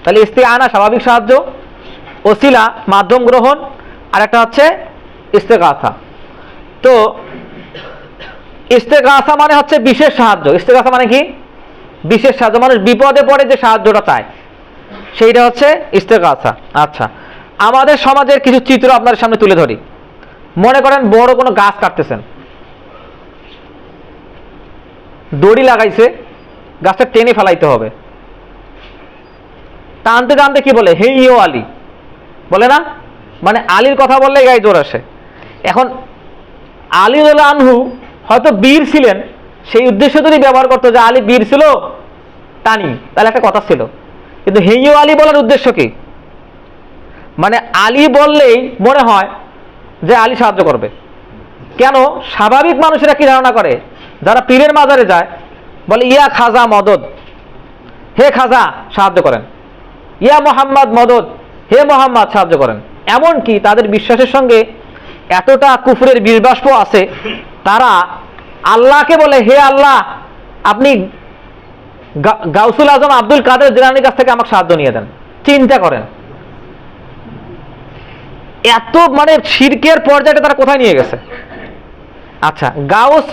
তাহলে ইস্তিআনা স্বাভাবিক সাহায্য, ওসিলা মাধ্যম গ্রহণ, আর একটা হচ্ছে ইস্তেগাসা। তো ইস্তেগাসা মানে হচ্ছে বিশেষ সাহায্য। ইস্তেগাসা মানে কি? বিশেষ সাহায্য। মানুষ বিপদে পড়ে যে সাহায্যটা চায় সেইটা হচ্ছে ইস্তেগাসা। আচ্ছা, আমাদের সমাজের কিছু চিত্র আপনাদের সামনে তুলে ধরি। মনে করেন বড় কোনো গাছ কাটতেছেন, দড়ি লাগাইছে, গাছটা টেনে ফেলাইতে হবে। টানতে টানতে কি বলে? হে ইও আলী বলে না? মানে আলীর কথা বললে গায়ে জোর আসে। এখন আলী রাদিয়াল্লাহু আনহু হয়তো বীর ছিলেন, সেই উদ্দেশ্য যদি ব্যবহার করতো যে আলী বীর ছিল টানি, তাহলে একটা কথা ছিল। কিন্তু হে ইও আলী বলার উদ্দেশ্য কি? মানে আলী বললেই মনে হয় যে আলী সাহায্য করবে। কেন? স্বাভাবিক মানুষেরা কি ধারণা করে? যারা পীরের মাজারে যায় বলে ইয়া খাজা মদদ, হে খাজা সাহায্য করেন, ইয়া মোহাম্মদ মদদ, হে মোহাম্মদ সাহায্য করেন। এমন কি তাদের বিশ্বাসের সঙ্গে এতটা কুফরের বীরবাষ্প আছে, তারা আল্লাহকে বলে হে আল্লাহ আপনি গাউসুল আজম আব্দুল কাদের জিলানীর কাছ থেকে আমাকে সাহায্য নিয়ে দেন। চিন্তা করেন এত মানে শিরকের পর্যায়টা তারা কোথায় নিয়ে গেছে। আচ্ছা, গাউস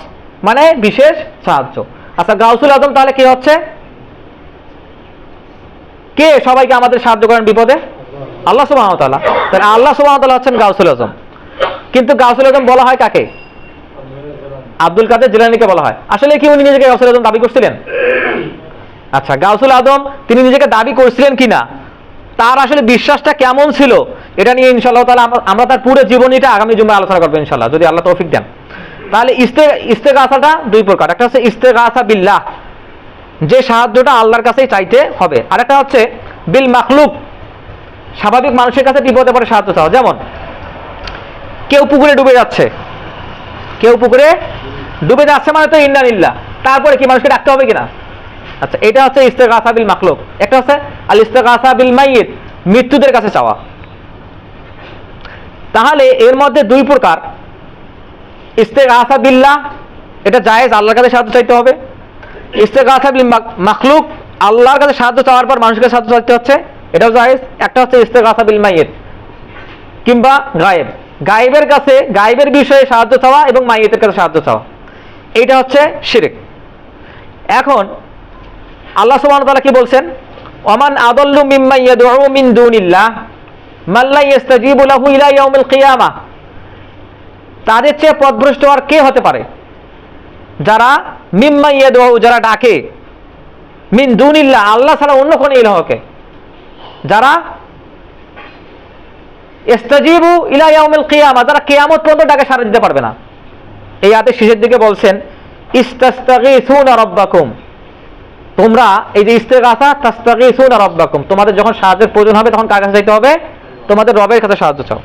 মানে বিশেষ সাহায্য। আচ্ছা, গাউসুল আজম তাহলে কি হচ্ছে? কে সবাইকে আমাদের সাহায্য করেন বিপদে? আল্লাহ সুবহানাহু ওয়া তাআলা। তাহলে আল্লাহ সুবহানাহু ওয়া তাআলা হচ্ছেন গাউসুল আজম। কিন্তু গাউসুল আজম বলা হয় কাকে? আব্দুল কাদের জিলানীকে বলা হয়। আসলে কি উনি নিজেকে গাউসুল আজম দাবি করছিলেন? আচ্ছা, গাউসুল আজম তিনি নিজেকে দাবি করছিলেন কিনা, তার আসলে বিশ্বাসটা কেমন ছিল, এটা নিয়ে ইনশাআল্লাহ তাআলা আমরা তার পুরো জীবনীটা আগামী জুমায় আলোচনা করব ইনশাআল্লাহ, যদি আল্লাহ তৌফিক দেন। তাহলে ইস্তেগাসাটা দুই প্রকার। একটা হচ্ছে ইস্তেগাসা বিল্লাহ, যে সাহায্যটা আল্লাহর কাছেই চাইতে হবে। আর একটা হচ্ছে বিল মাখলুক, স্বাভাবিক মানুষের কাছে বিপদে পড়ে সাহায্য চাওয়া। যেমন কেউ পুকুরে ডুবে যাচ্ছে, কেউ পুকুরে ডুবে যাচ্ছে মানে তো ইন্না লিল্লাহ, তারপরে কি মানুষকে ডাকতে হবে কিনা? আচ্ছা, এটা হচ্ছে ইস্তেগাসা বিল মাখলুক। একটা হচ্ছে আল ইস্তেগাসা বিল মাইয়িত, মৃত্যুদের কাছে চাওয়া। তাহলে এর মধ্যে দুই প্রকার। ইস্তেগাসা বিল্লাহ এটা জায়েজ, আল্লাহর কাছে সাহায্য চাইতে হবে। ইস্তেগাসা বিল মাখলুক, আল্লাহর কাছে সাহায্য চাওয়ার পর মানুষকে সাহায্য চাইতে হচ্ছে, এটাও জায়েজ। একটা হচ্ছে ইস্তেগাসা বিল মাইয়িত কিংবা গায়েব, গায়েবের কাছে গায়েবের বিষয়ে সাহায্য চাওয়া এবং মাইয়িতের কাছে সাহায্য চাওয়া, এইটা হচ্ছে শিরক। এখন আল্লাহ সুবহানাহু ওয়া তাআলা কি বলছেন? ওমান আদাল্লু মিম্মান ইয়াদউ মিন দুনিল্লাহ মান লা ইস্তাজিবু লাহু ইলা ইয়াউমিল কিয়ামাহ। তাদের চেয়ে পথভ্রষ্ট আর কে হতে পারে? যারা মিম্মান ইয়াদউ, যারা ডাকে, মিন দুনিল্লাহ আল্লাহ ছাড়া অন্য কোন ইলাহকে, যারা ইস্তাজিবু ইলা ইয়াউমিল কিয়ামাহ, যারা কিয়ামত পর্যন্ত ডাকে সাড়া দিতে পারবে না। এই আয়াতের শেষের দিকে বলছেন ইস্তাস্তাগীসুনা রাব্বাকুম, তোমরা এই যে ইস্তেগাসা তাস্তাগীসুনা রাব্বাকুম, তোমাদের যখন সাহায্যের প্রয়োজন হবে তখন কার কাছে যাইতে হবে? তোমাদের রবের কাছে সাহায্য চাও।